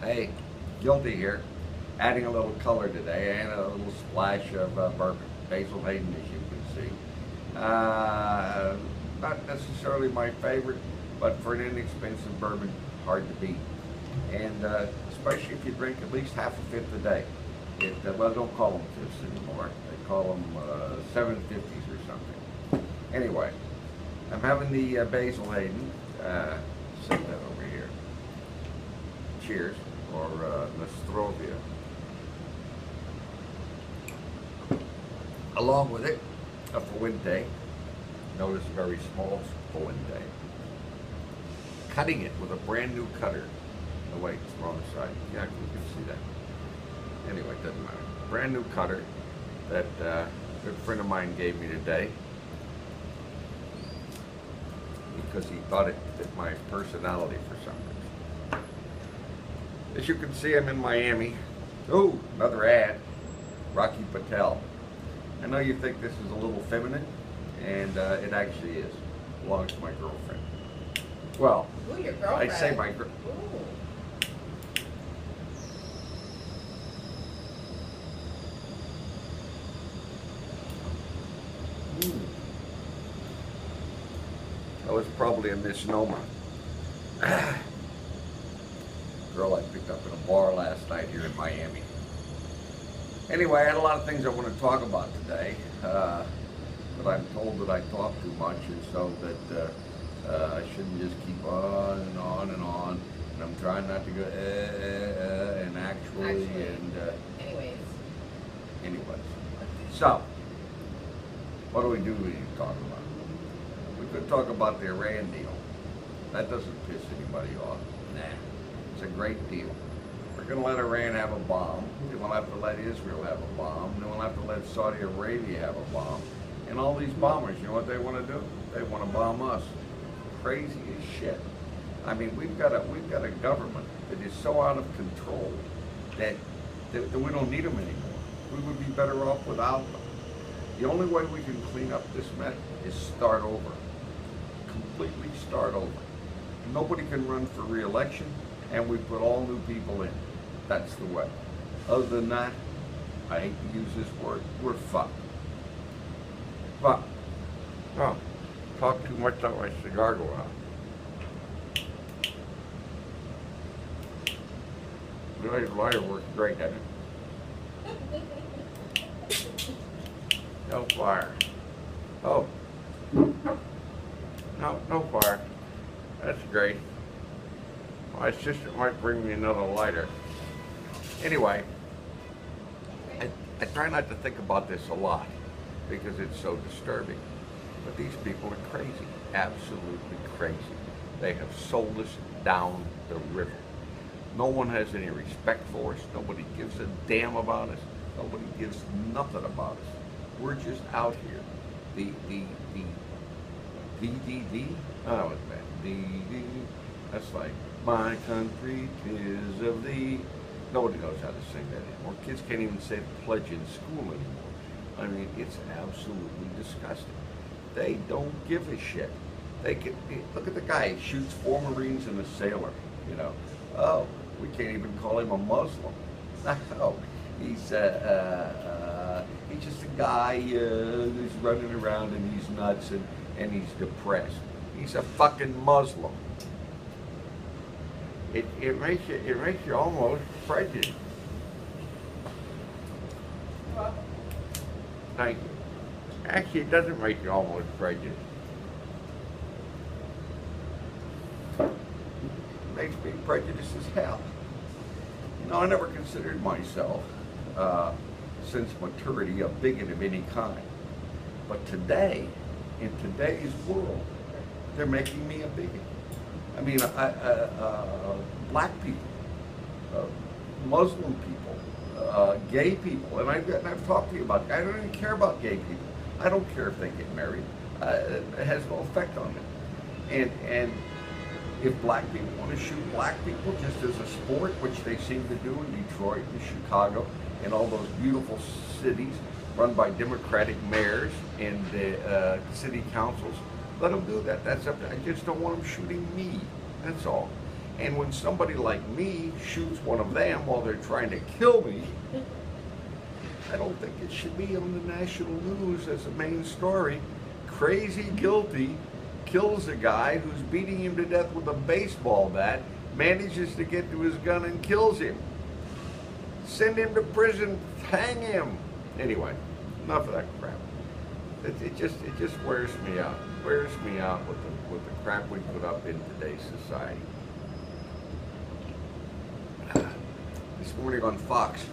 Hey, Gilty here, adding a little color today and a little splash of bourbon. Basil Hayden, as you can see. Not necessarily my favorite, but for an inexpensive bourbon, hard to beat. And especially if you drink at least half a fifth a day. Well, don't call them fifths anymore. They call them 750s or something. Anyway, I'm having the Basil Hayden. Set that over here. Cheers, or Nostrovia. Along with it, a Fuente. Notice very small Fuente. Cutting it with a brand new cutter. Oh wait, it's the wrong side. Yeah, you can see that. Anyway, it doesn't matter. Brand new cutter that a good friend of mine gave me today because he thought it fit my personality for some reason. As you can see, I'm in Miami. Oh, another ad. Rocky Patel. I know you think this is a little feminine, and it actually is. It belongs to my girlfriend. Well, ooh, your girlfriend. I say my girl. That was probably a misnomer. Girl I picked up in a bar last night here in Miami. Anyway, I had a lot of things I want to talk about today, but I'm told that I talk too much, and so that I shouldn't just keep on and on and on. And I'm trying not to go and actually. And anyways. So, what do we talk about? We could talk about the Iran deal. That doesn't piss anybody off. Nah, it's a great deal. We're going to let Iran have a bomb. Then we'll have to let Israel have a bomb. Then we'll have to let Saudi Arabia have a bomb. And all these bombers, you know what they want to do? They want to bomb us. Crazy as shit. I mean, we've got a government that is so out of control that we don't need them anymore. We would be better off without them. The only way we can clean up this mess is start over. Completely start over. Nobody can run for re-election, and we put all new people in. That's the way. Other than that, I hate to use this word, we're fucked. Fucked. Oh, talk too much, let my cigar go out. The lighter works great, doesn't it? No fire. Oh. No fire. That's great. My assistant might bring me another lighter. Anyway, I try not to think about this a lot because it's so disturbing. But these people are crazy, absolutely crazy. They have sold us down the river. No one has any respect for us. Nobody gives a damn about us. Nobody gives nothing about us. We're just out here. The VDD? Oh, what's that? DD. That's like, my country, 'tis of thee. Nobody knows how to sing that anymore. Kids can't even say the pledge in school anymore. I mean, it's absolutely disgusting. They don't give a shit. Look at the guy. He shoots 4 Marines and a sailor, you know. Oh, we can't even call him a Muslim. No, he's just a guy who's running around and he's nuts and he's depressed. He's a fucking Muslim. It makes you almost prejudiced. Thank you. Actually, it doesn't make you almost prejudiced. It makes me prejudiced as hell. You know, I never considered myself, since maturity, a bigot of any kind. But today, in today's world, they're making me a bigot. I mean, black people, Muslim people, gay people, and I've talked to you about it. I don't even care about gay people. I don't care if they get married. It has no effect on them. And if black people want to shoot black people just as a sport, which they seem to do in Detroit and Chicago and all those beautiful cities run by Democratic mayors and city councils, let them do that. That's up to, I just don't want them shooting me. That's all. And when somebody like me shoots one of them while they're trying to kill me, I don't think it should be on the national news as a main story. Crazy Gilty kills a guy who's beating him to death with a baseball bat, manages to get to his gun and kills him. Send him to prison, hang him. Anyway, enough of that crap. It just wears me out. Wears me out with the crap we put up in today's society. This morning on Fox,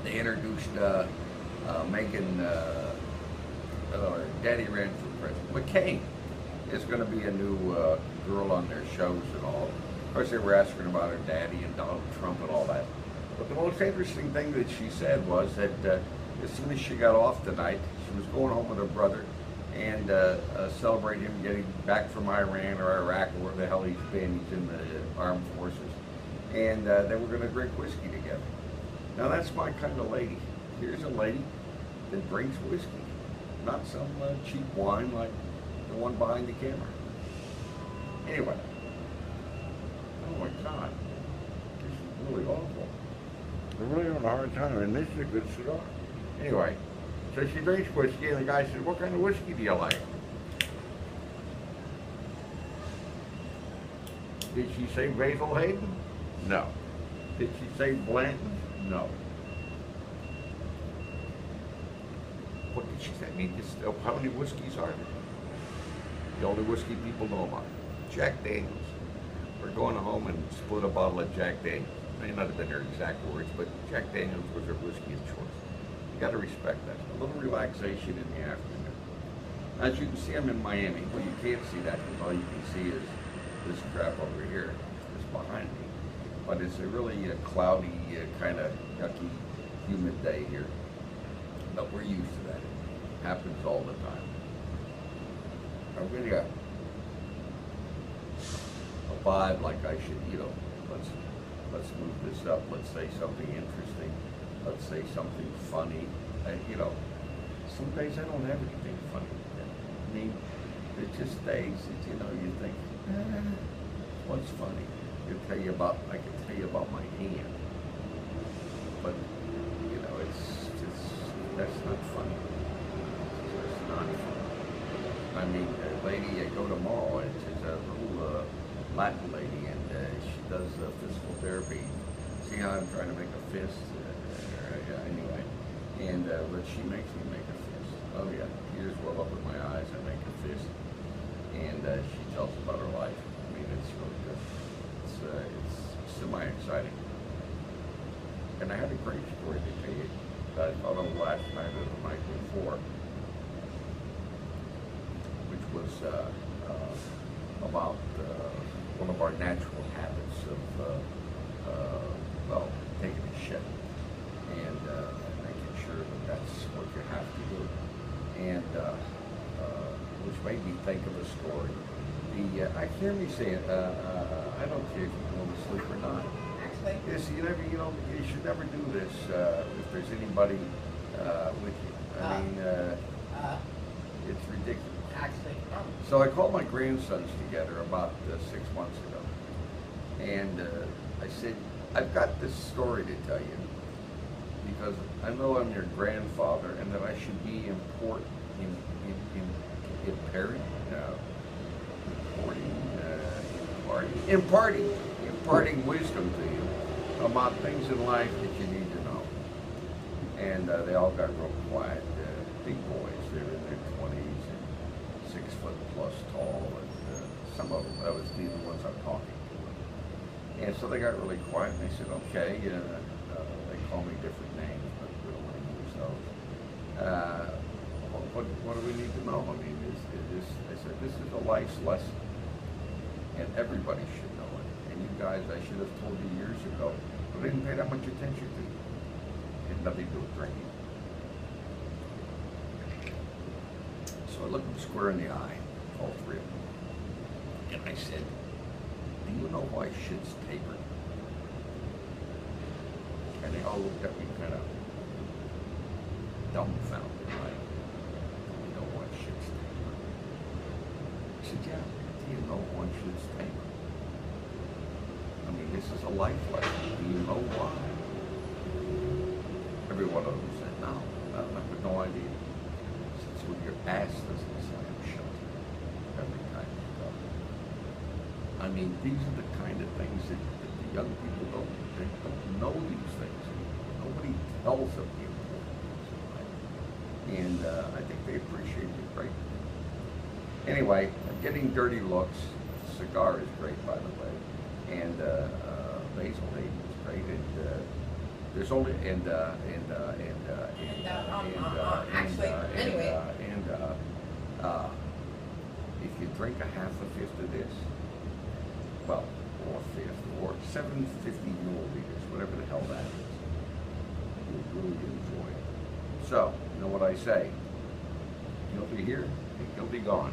they introduced Megan, Daddy ran for president. McCain is going to be a new girl on their shows and all. Of course, they were asking about her daddy and Donald Trump and all that. But the most interesting thing that she said was that as soon as she got off tonight, she was going home with her brother and celebrate him getting back from Iran or Iraq or where the hell he's been. He's in the armed forces. And they were going to drink whiskey together. Now that's my kind of lady. Here's a lady that drinks whiskey, not some cheap wine like the one behind the camera. Anyway, oh my God, this is really awful. They're really having a hard time, and this is a good cigar. Anyway, so she drinks whiskey, and the guy said, "What kind of whiskey do you like?" Did she say Basil Hayden? No. Did she say Blanton? No. What did she say? I mean, how many whiskeys are there? The only whiskey people know about. Jack Daniels. We're going home and split a bottle of Jack Daniels. May not have been her exact words, but Jack Daniels was her whiskey of choice. You got to respect that. A little relaxation in the afternoon. As you can see, I'm in Miami. Well, you can't see that because all you can see is this crap over here, this behind me. But it's a really cloudy, kind of yucky, humid day here. But we're used to that. It happens all the time. I'm going to a vibe like I should, let's move this up. Let's say something interesting. Let's say something funny. Some days I don't have anything funny. I mean, it's just days that, you think, what's funny? I can tell you about my hand. But, that's not funny. It's not funny. I mean, a lady I go to mall, and she's a little Latin lady, and she does physical therapy. See how I'm trying to make a fist? Anyway, and but she makes me make a fist. Oh yeah, tears well up in my eyes. I make a fist, and she tells about her life. I mean, it's really good. It's semi-exciting. And I had a great story to tell you. I thought of last night or the night before, which was about one of our natural habits of, taking a shit and making sure that that's what you have to do. And which made me think of a story. I hear me say it, I don't care if you go to sleep or not. Yes, you should never do this if there's anybody with you. I mean, it's ridiculous. So I called my grandsons together about 6 months ago, and I said, I've got this story to tell you because I know I'm your grandfather and that I should be important imparting wisdom to you about things in life that you need to know. And they all got real quiet. Big boys, they're in their 20s and 6 foot plus tall, and some of them, that was these are the ones I'm talking to. And so they got really quiet, and they said, okay, they call me different names, but we don't want to use those. What do we need to know? I mean, I said, this is a life's lesson, and everybody should know it. And you guys, I should have told you years ago, but I didn't pay that much attention to you. It had nothing to do with drinking. So I looked them square in the eye, all three of them, and I said, do you know why shit's tapered? And they all looked at me kind of dumbfounded, like, you know why shit's tapered? I said, yeah, do you know why shit's tapered? a life lesson. Do you know why? Every one of them said, no, I have no idea. It's when your ass doesn't slam shut every time you go. I mean, these are the kind of things that the young people they don't know these things. Nobody tells them the importance of life. And I think they appreciate it greatly. Anyway, I'm getting dirty looks. The cigar is great, by the way. And Basil Hayden is great. And there's only if you drink a half a fifth of this, well, or a fifth, or 750 milliliters, whatever the hell that is, you'll really enjoy it. So, you know what I say? Guilty here, and guilty gone.